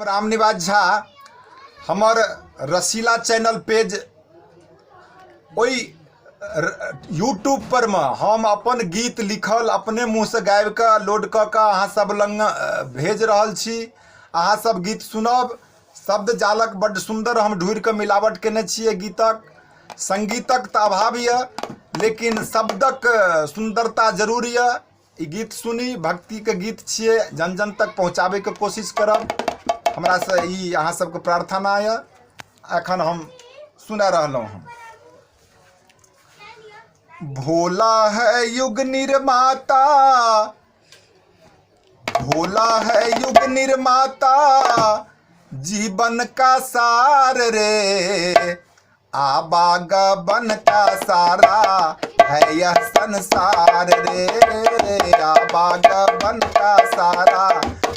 रामनिवास झा हमार रसीला channel page ओई YouTube पर में हम अपन गीत लिखल अपने मुँह से गाबि के लोड क के अहाँ सब लंग भेज रहल छी। अहाँ सब गीत सुनब। शब्द जालक बड्ड सुंदर हम ढूंढ के मिलावट केने छियै। गीतक संगीतक तऽ अभाव यऽ, लेकिन शब्दक सुंदरता जरूर यऽ। ई गीत सुनी, भक्ति के गीत छियै, जन जन तक पहुँचाबै के कोशिश करब। हमरा से ई अहाँ सबके प्रार्थना यऽ। एखन हम सुना रहलहुँ हम। भोला है युग निर्माता, भोला है युग निर्माता, जीवन का सार रे, आवागमन का सारा है यह संसार रे, आवागमन का सारा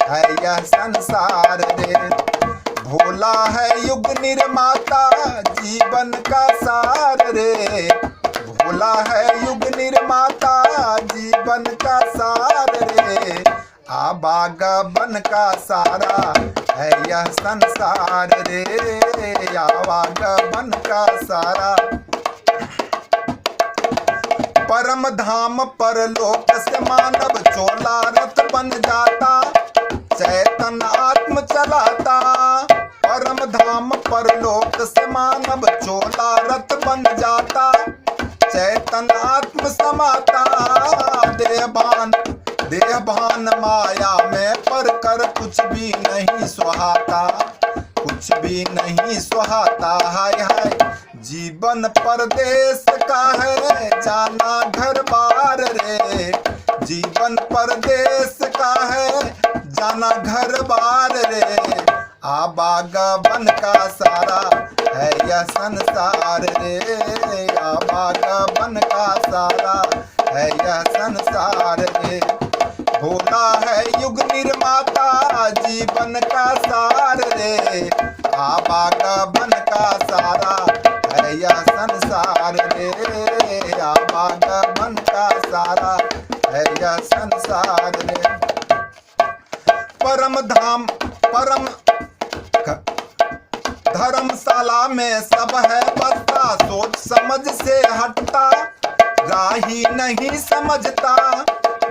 है यह संसार रे। भोला है युग निर्माता, जीवन का सार रे, भोला है युग निर्माता, जीवन का सार रे, आवागमन का सारा है यह संसार रे, आवागमन का सारा। परम धाम परलोक से मानव चोला रथ बन जाता, चैतन आत्म चलाता। परम धाम परलोक से मानव चोला रथ बन जाता, चैतन आत्म समाता। देहभान माया में पर कर कुछ भी नहीं सुहाता, कुछ भी नहीं सुहाता। हाय हाय जीवन परदेश का है, जाना घर बार रे, जीवन परदेश का है, जाना घर बार रे, आवागमन का सारा है यह संसार रे, आवागमन का सारा है यह संसार रे। भोला है युग निर्माता, जीवन का सार रे, आवागमन का सारा है यह संसार रे, आवागमन का सारा है यह संसार रे। परम धाम परम धर्मशाला में सब है बसता, सोच समझ से हटता, राही नहीं समझता।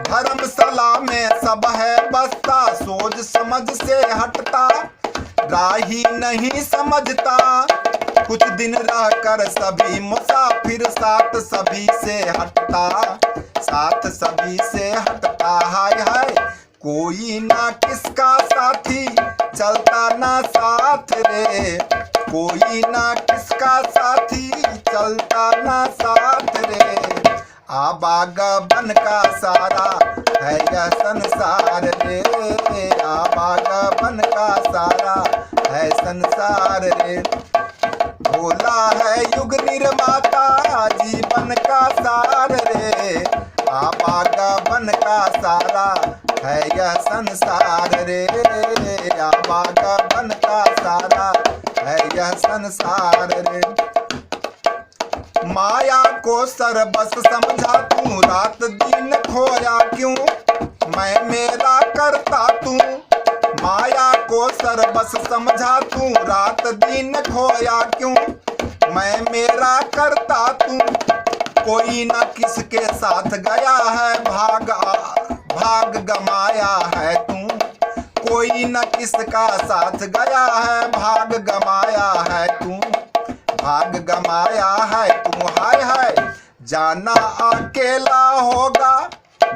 धर्मशाला में सब है बसता, सोच समझ से हटता, राही नहीं समझता। कुछ दिन रहकर सभी मुसाफिर साथ सभी से हटता, साथ सभी से हटता। हाय हाय कोई ना किसका साथी, चलता ना साथ रे, कोई ना किसका साथी, चलता ना साथ रे, आवागमन का सारा है यह संसार रे, आवागमन का सारा है संसार रे। भोला है युग निर्माता, जीवन का सार रे, आवागमन का सारा है यह संसार रे, आवागमन का सारा है यह संसार रे। माया को सरबस समझा तू, रात दिन खोया क्यों, मैं मेरा करता तू। माया को सरबस समझा तू, रात दिन खोया क्यों, मैं मेरा करता तू। कोई ना किसके साथ गया है, भाग गमाया है तू, कोई न किसका साथ गया है, भाग गमाया है तू, भाग गमाया है तू। हाय हाय जाना अकेला होगा,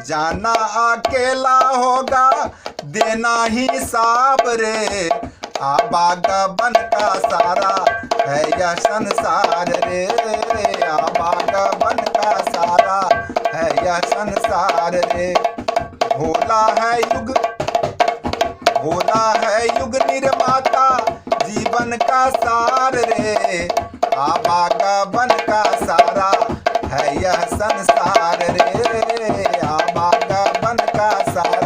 जाना अकेला होगा, देना ही हिसाब रे, आवागमन का सारा है यह संसार रे, आवागमन का सारा है यह संसार रे। भोला है युग निर्माता, जीवन का सार रे, आवागमन का सारा है यह संसार रे, आवागमन का सारा